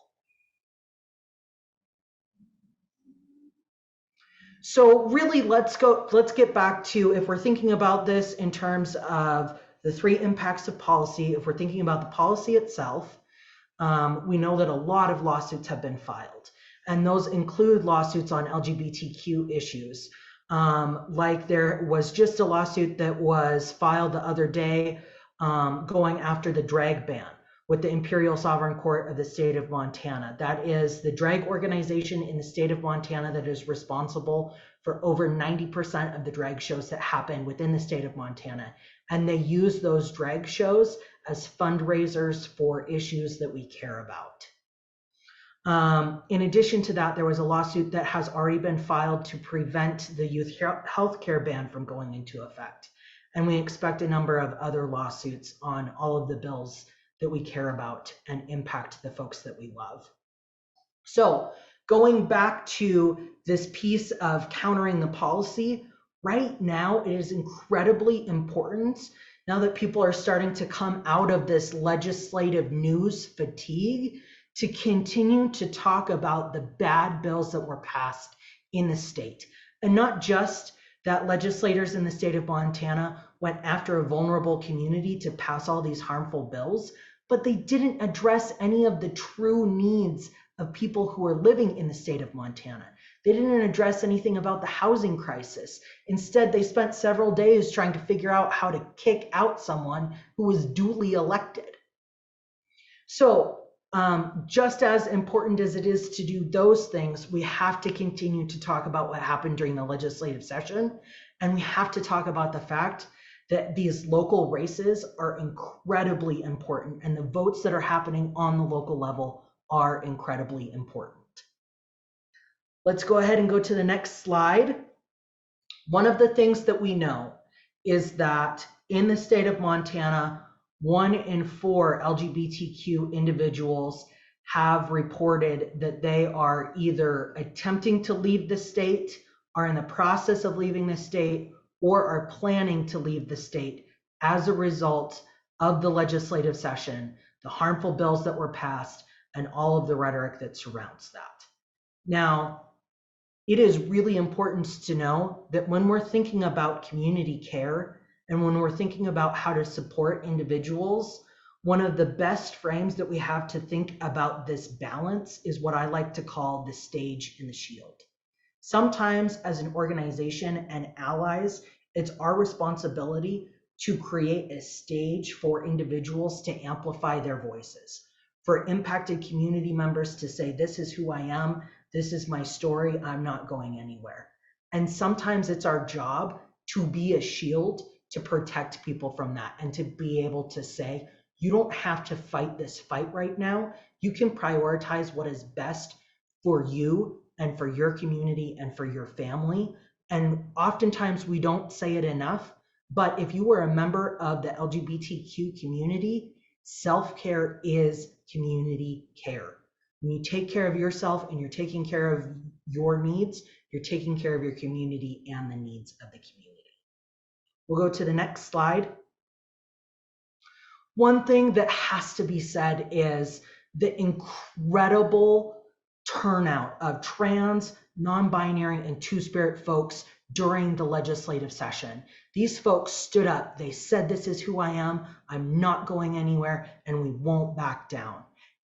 Speaker 2: So really, let's get back to, if we're thinking about this in terms of the three impacts of policy, if we're thinking about the policy itself, we know that a lot of lawsuits have been filed, and those include lawsuits on LGBTQ issues. Like there was just a lawsuit that was filed the other day going after the drag ban with the Imperial Sovereign Court of the state of Montana. That is the drag organization in the state of Montana that is responsible for over 90% of the drag shows that happen within the state of Montana. And they use those drag shows as fundraisers for issues that we care about. In addition to that, there was a lawsuit that has already been filed to prevent the youth health care ban from going into effect. And we expect a number of other lawsuits on all of the bills that we care about and impact the folks that we love. So going back to this piece of countering the policy, right now it is incredibly important, now that people are starting to come out of this legislative news fatigue, to continue to talk about the bad bills that were passed in the state. And not just that legislators in the state of Montana went after a vulnerable community to pass all these harmful bills, but they didn't address any of the true needs of people who are living in the state of Montana. They didn't address anything about the housing crisis. Instead, they spent several days trying to figure out how to kick out someone who was duly elected. So just as important as it is to do those things, we have to continue to talk about what happened during the legislative session. And we have to talk about the fact that these local races are incredibly important, and the votes that are happening on the local level are incredibly important. Let's go ahead and go to the next slide. One of the things that we know is that in the state of Montana, 1 in 4 LGBTQ individuals have reported that they are either attempting to leave the state, are in the process of leaving the state, or are planning to leave the state as a result of the legislative session, the harmful bills that were passed, and all of the rhetoric that surrounds that. Now, it is really important to know that when we're thinking about community care and when we're thinking about how to support individuals, one of the best frames that we have to think about this balance is what I like to call the stage and the shield. Sometimes as an organization and allies, it's our responsibility to create a stage for individuals to amplify their voices, for impacted community members to say, this is who I am, this is my story, I'm not going anywhere. And sometimes it's our job to be a shield to protect people from that and to be able to say, you don't have to fight this fight right now. You can prioritize what is best for you and for your community and for your family. And oftentimes we don't say it enough, but if you are a member of the LGBTQ community, self-care is community care. When you take care of yourself and you're taking care of your needs, you're taking care of your community and the needs of the community. We'll go to the next slide. One thing that has to be said is the incredible turnout of trans, non-binary, and two-spirit folks during the legislative session. These folks stood up, they said, this is who I am, I'm not going anywhere, and we won't back down.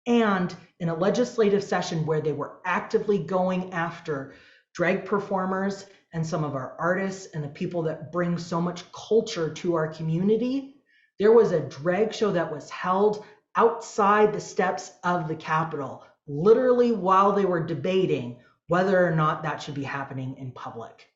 Speaker 2: And in a legislative session where they were actively going after drag performers and some of our artists and the people that bring so much culture to our community, there was a drag show that was held outside the steps of the Capitol, literally while they were debating whether or not that should be happening in public.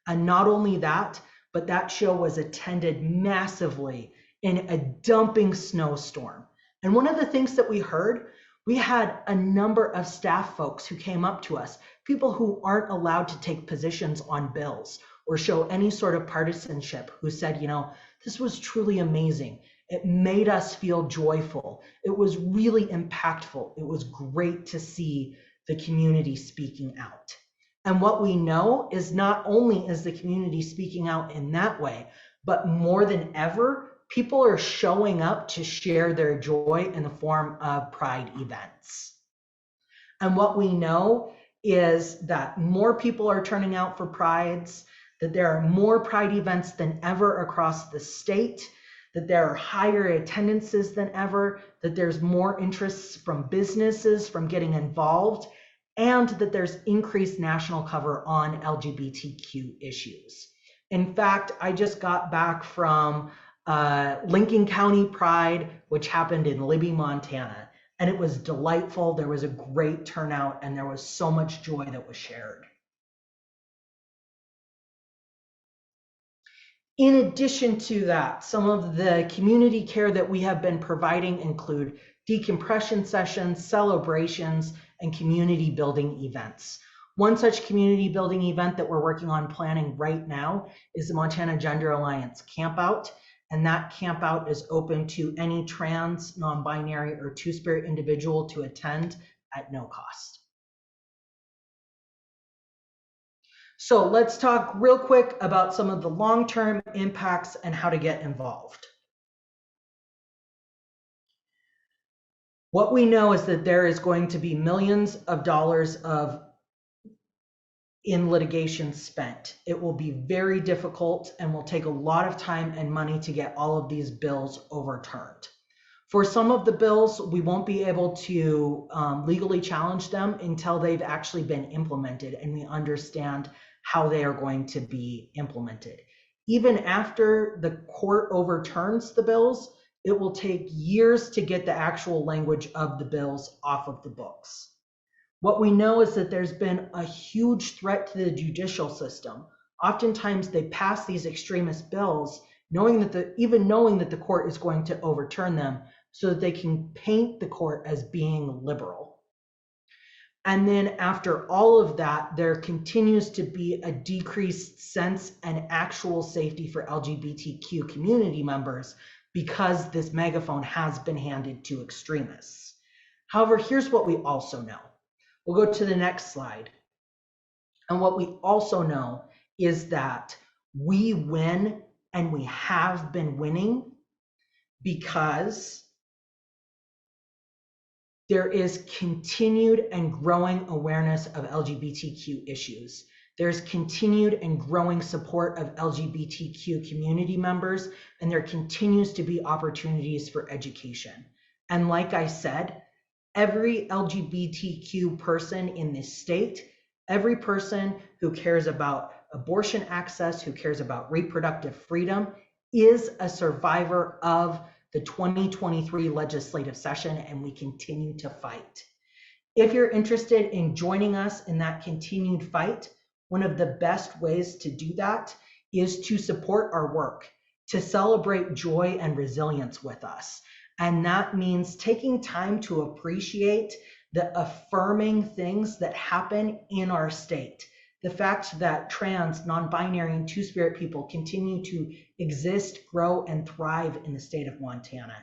Speaker 2: And not only that, but that show was attended massively in a dumping snowstorm. And one of the things that we heard, we had a number of staff folks who came up to us, people who aren't allowed to take positions on bills or show any sort of partisanship, who said, you know, this was truly amazing. It made us feel joyful. It was really impactful. It was great to see the community speaking out. And what we know is not only is the community speaking out in that way, but more than ever, people are showing up to share their joy in the form of pride events. And what we know is that more people are turning out for prides, that there are more pride events than ever across the state, that there are higher attendances than ever, that there's more interests from businesses from getting involved, and that there's increased national cover on LGBTQ issues. In fact, I just got back from Lincoln County Pride, which happened in Libby, Montana, and it was delightful. There was a great turnout and there was so much joy that was shared. In addition to that, some of the community care that we have been providing include decompression sessions, celebrations, and community building events. One such community building event that we're working on planning right now is the Montana Gender Alliance Campout. And that campout is open to any trans, non-binary, or two-spirit individual to attend at no cost. So let's talk real quick about some of the long-term impacts and how to get involved. What we know is that there is going to be millions of dollars in litigation spent. It will be very difficult and will take a lot of time and money to get all of these bills overturned. For some of the bills, we won't be able to legally challenge them until they've actually been implemented and we understand how they are going to be implemented. Even after the court overturns the bills, it will take years to get the actual language of the bills off of the books. What we know is that there's been a huge threat to the judicial system. Oftentimes they pass these extremist bills knowing that the court is going to overturn them so that they can paint the court as being liberal. And then after all of that, there continues to be a decreased sense and actual safety for LGBTQ community members because this megaphone has been handed to extremists. However, here's what we also know. We'll go to the next slide. And what we also know is that we win, and we have been winning, because there is continued and growing awareness of LGBTQ issues. There's continued and growing support of LGBTQ community members, and there continues to be opportunities for education. And like I said, every LGBTQ person in this state, every person who cares about abortion access, who cares about reproductive freedom, is a survivor of the 2023 legislative session, and we continue to fight. If you're interested in joining us in that continued fight, one of the best ways to do that is to support our work, to celebrate joy and resilience with us. And that means taking time to appreciate the affirming things that happen in our state. The fact that trans, non-binary, and two-spirit people continue to exist, grow, and thrive in the state of Montana,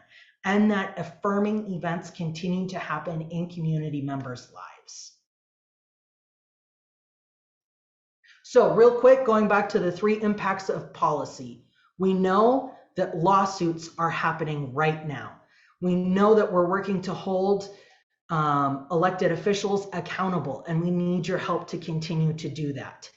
Speaker 2: and that affirming events continue to happen in community members' lives. So real quick, going back to the 3 impacts of policy, we know that lawsuits are happening right now. We know that we're working to hold elected officials accountable, and we need your help to continue to do that.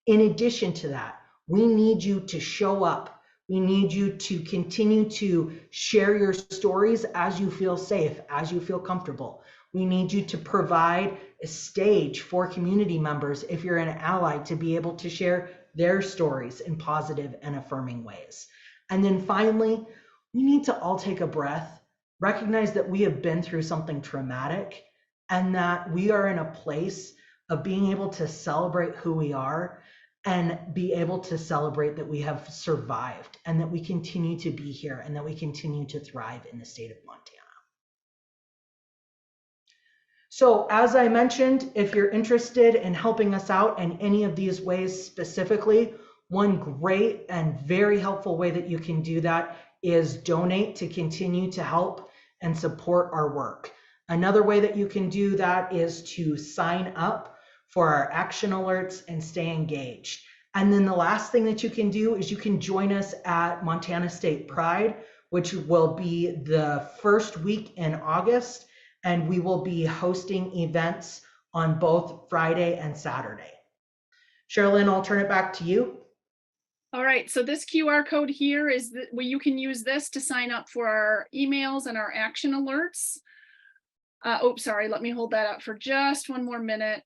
Speaker 2: In addition to that, we need you to show up. We need you to continue to share your stories as you feel safe, as you feel comfortable. We need you to provide a stage for community members, if you're an ally, to be able to share their stories in positive and affirming ways. And then finally, we need to all take a breath, recognize that we have been through something traumatic, and that we are in a place of being able to celebrate who we are and be able to celebrate that we have survived, and that we continue to be here, and that we continue to thrive in the state of Montana. So as I mentioned, if you're interested in helping us out in any of these ways specifically, one great and very helpful way that you can do that is donate to continue to help and support our work. Another way that you can do that is to sign up for our action alerts and stay engaged. And then the last thing that you can do is you can join us at Montana State Pride, which will be the first week in August, and we will be hosting events on both Friday and Saturday. Sherilyn, I'll turn it back to you.
Speaker 1: All right, so this QR code here is where you can use this to sign up for our emails and our action alerts. Sorry, let me hold that up for just one more minute.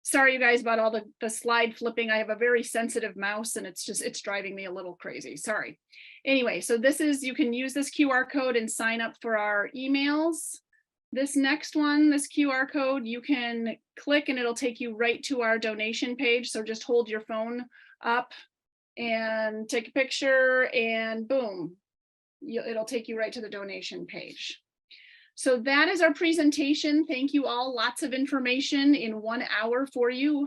Speaker 1: Sorry, you guys, about all the slide flipping. I have a very sensitive mouse, and it's driving me a little crazy. Sorry. Anyway, so you can use this QR code and sign up for our emails. This next one, this QR code, you can click and it'll take you right to our donation page. So just hold your phone up and take a picture, and boom, it'll take you right to the donation page. So that is our presentation. Thank you all. Lots of information in 1 hour for you.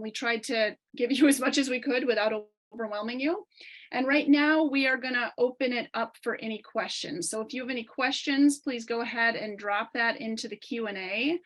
Speaker 1: We tried to give you as much as we could without overwhelming you. And right now we are going to open it up for any questions. So if you have any questions, please go ahead and drop that into the Q&A.